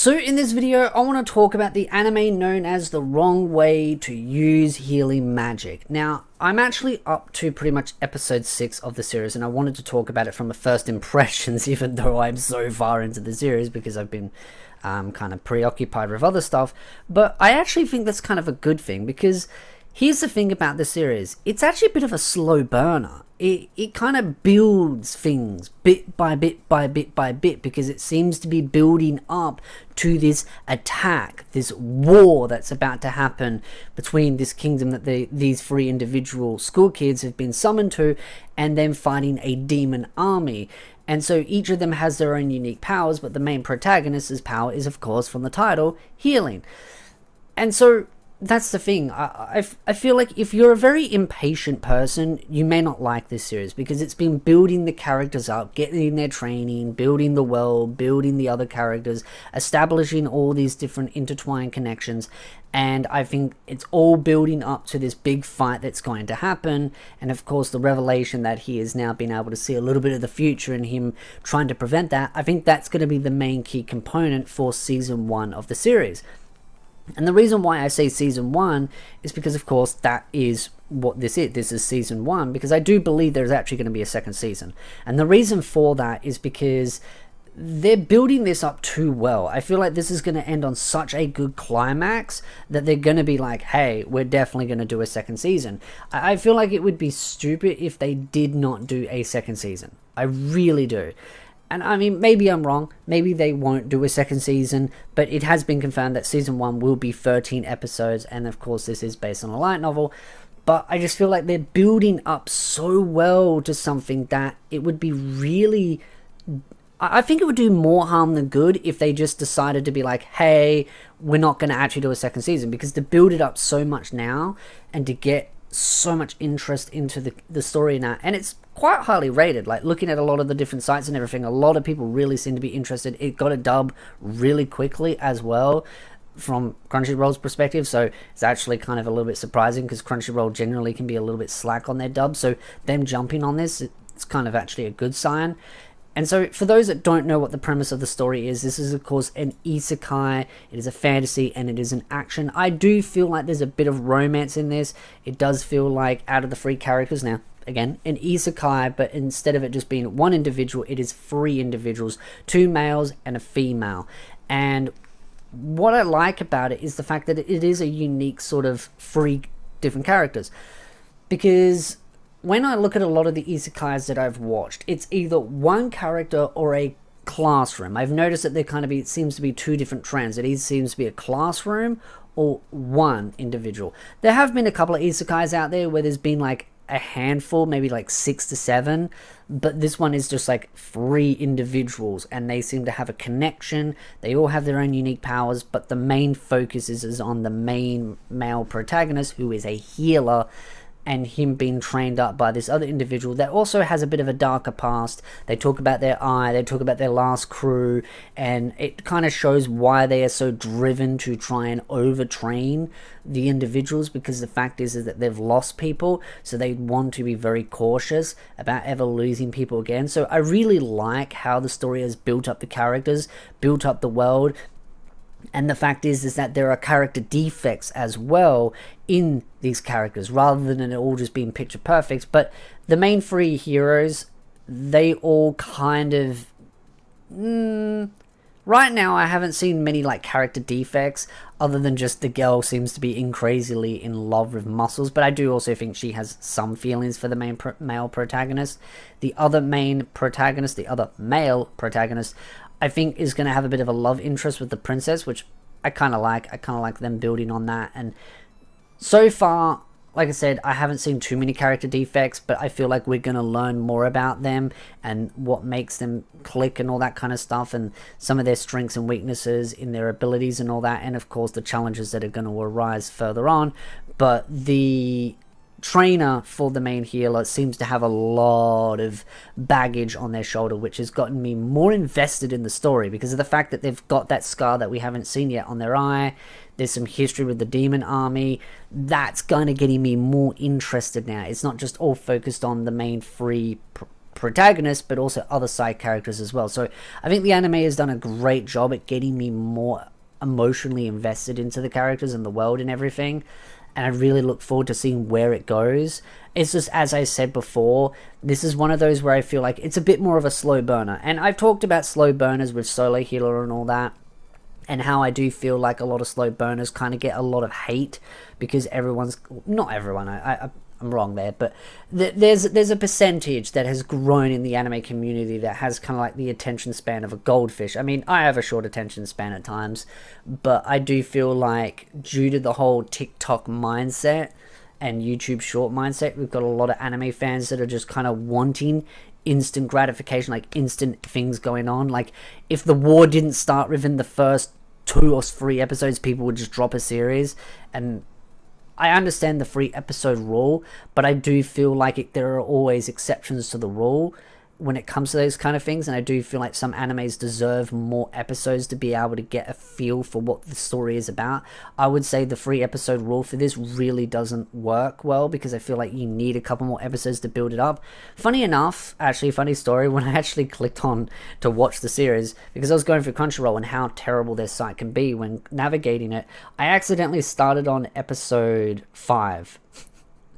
So in this video, I want to talk about the anime known as the wrong way to use healing magic. Now, I'm actually up to pretty much episode 6 of the series, and I wanted to talk about it from a first impressions, even though I'm so far into the series because I've been kind of preoccupied with other stuff. But I actually think that's kind of a good thing, because here's the thing about the series. It's actually a bit of a slow burner. It kind of builds things bit by bit by bit by bit, because it seems to be building up to this attack, this war that's about to happen between this kingdom that these three individual school kids have been summoned to, and then fighting a demon army. And so each of them has their own unique powers, but the main protagonist's power is, of course, from the title, healing. And so that's the thing. I feel like if you're a very impatient person, you may not like this series, because it's been building the characters up, getting their training, building the world, building the other characters, establishing all these different intertwined connections. And I think it's all building up to this big fight that's going to happen. And of course, the revelation that he has now been able to see a little bit of the future, and him trying to prevent that, I think that's going to be the main key component for season 1 of the series. And the reason why I say season 1 is because, of course, that is what this is. This is season 1, because I do believe there's actually going to be a second season. And the reason for that is because they're building this up too well. I feel like this is going to end on such a good climax that they're going to be like, hey, we're definitely going to do a second season. I feel like it would be stupid if they did not do a second season. I really do. And I mean, maybe I'm wrong, maybe they won't do a second season, but it has been confirmed that season 1 will be 13 episodes, and of course this is based on a light novel. But I just feel like they're building up so well to something that it would be really... I think it would do more harm than good if they just decided to be like, hey, we're not going to actually do a second season, because to build it up so much now, and to get so much interest into the story now, and it's quite highly rated. Like, looking at a lot of the different sites and everything, a lot of people really seem to be interested. It got a dub really quickly as well from Crunchyroll's perspective, so it's actually kind of a little bit surprising, because Crunchyroll generally can be a little bit slack on their dub, so them jumping on this, it's kind of actually a good sign. And so, for those that don't know what the premise of the story is, this is, of course, an isekai. It is a fantasy, and it is an action. I do feel like there's a bit of romance in this. It does feel like, out of the 3 characters now, again, an isekai, but instead of it just being one individual, it is 3 individuals, 2 males and a female. And what I like about it is the fact that it is a unique sort of 3 different characters. Because when I look at a lot of the isekais that I've watched, it's either one character or a classroom. I've noticed that it seems to be 2 different trends. It either seems to be a classroom or one individual. There have been a couple of isekais out there where there's been like a handful, maybe like 6 to 7, but this one is just like 3 individuals, and they seem to have a connection. They all have their own unique powers, but the main focus is on the main male protagonist, who is a healer, and him being trained up by this other individual that also has a bit of a darker past. They talk about their eye, they talk about their last crew, and it kind of shows why they are so driven to try and overtrain the individuals, because the fact is that they've lost people, so they want to be very cautious about ever losing people again. So I really like how the story has built up the characters, built up the world. And the fact is that there are character defects as well in these characters, rather than it all just being picture perfect. But the main 3 heroes, they all kind of... right now, I haven't seen many like character defects, other than just the girl seems to be crazily in love with muscles. But I do also think she has some feelings for the main male protagonist. The other main protagonist, the other male protagonist, I think is going to have a bit of a love interest with the princess, which I kind of like. I kind of like them building on that. And so far, like I said, I haven't seen too many character defects, but I feel like we're going to learn more about them and what makes them click and all that kind of stuff, and some of their strengths and weaknesses in their abilities and all that, and of course the challenges that are going to arise further on. But the trainer for the main healer seems to have a lot of baggage on their shoulder, which has gotten me more invested in the story, because of the fact that they've got that scar that we haven't seen yet on their eye. There's some history with the demon army. That's kind of getting me more interested now. It's not just all focused on the main 3 protagonist, but also other side characters as well. So I think the anime has done a great job at getting me more emotionally invested into the characters and the world and everything, and I really look forward to seeing where it goes. It's just, as I said before, this is one of those where I feel like it's a bit more of a slow burner, and I've talked about slow burners with Solo Healer and all that, and how I do feel like a lot of slow burners kind of get a lot of hate because everyone's, not everyone, I'm wrong there, but there's a percentage that has grown in the anime community that has kind of like the attention span of a goldfish. I mean, I have a short attention span at times, but I do feel like due to the whole TikTok mindset and YouTube short mindset, we've got a lot of anime fans that are just kind of wanting instant gratification, like instant things going on. Like if the war didn't start within the first 2 or 3 episodes, people would just drop a series. And I understand the 3 episode rule, but I do feel like there are always exceptions to the rule when it comes to those kind of things, and I do feel like some animes deserve more episodes to be able to get a feel for what the story is about. I would say the 3 episode rule for this really doesn't work well, because I feel like you need a couple more episodes to build it up. Funny enough, actually, funny story, when I actually clicked on to watch the series, because I was going through Crunchyroll and how terrible their site can be when navigating it, I accidentally started on episode 5.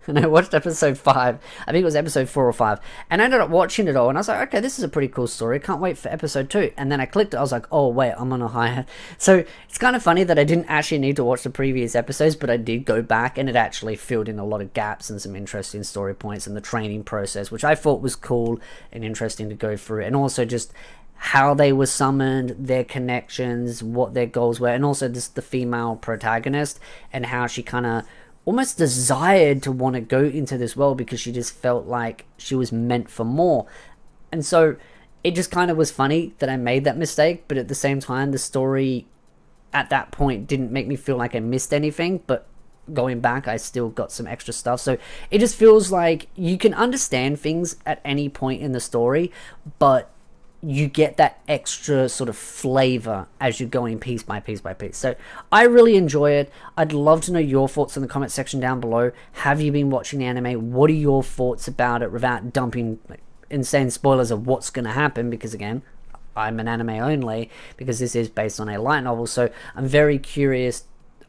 And I watched episode 5, I think it was episode 4 or 5, and I ended up watching it all, and I was like, okay, this is a pretty cool story, can't wait for episode 2, and then I clicked it, I was like, oh wait, I'm on a higher. So it's kind of funny that I didn't actually need to watch the previous episodes, but I did go back, and it actually filled in a lot of gaps and some interesting story points in the training process, which I thought was cool and interesting to go through, and also just how they were summoned, their connections, what their goals were, and also just the female protagonist, and how she kind of almost desired to want to go into this world because she just felt like she was meant for more. And so it just kind of was funny that I made that mistake, but at the same time, the story at that point didn't make me feel like I missed anything, but going back, I still got some extra stuff. So it just feels like you can understand things at any point in the story, but you get that extra sort of flavor as you're going piece by piece by piece. So I really enjoy it. I'd love to know your thoughts in the comment section down below. Have you been watching the anime? What are your thoughts about it without dumping insane spoilers of what's going to happen? Because again, I'm an anime only, because this is based on a light novel. So I'm very curious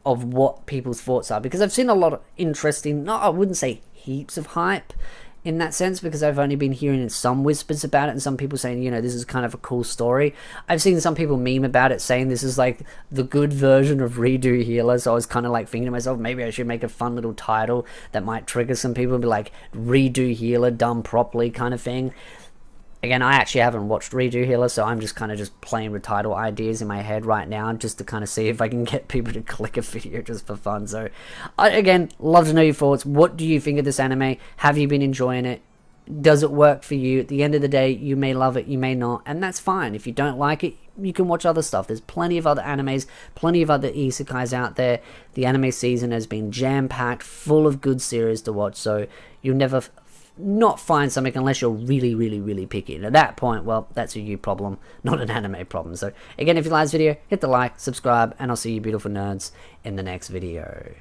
of what people's thoughts are, because I've seen a lot of interesting, no, I wouldn't say heaps of hype in that sense, because I've only been hearing some whispers about it, and some people saying, you know, this is kind of a cool story. I've seen some people meme about it, saying this is like the good version of Redo Healer, so I was kind of like thinking to myself, maybe I should make a fun little title that might trigger some people, be like, Redo Healer done properly kind of thing. Again, I actually haven't watched Redo Healer, so I'm just kind of just playing with title ideas in my head right now, just to kind of see if I can get people to click a video just for fun. So, again, love to know your thoughts. What do you think of this anime? Have you been enjoying it? Does it work for you? At the end of the day, you may love it, you may not, and that's fine. If you don't like it, you can watch other stuff. There's plenty of other animes, plenty of other isekais out there. The anime season has been jam-packed, full of good series to watch, so you'll never not find something unless you're really, really, really picky. And at that point, well, that's a you problem, not an anime problem. So again, if you like this video, hit the like, subscribe, and I'll see you beautiful nerds in the next video.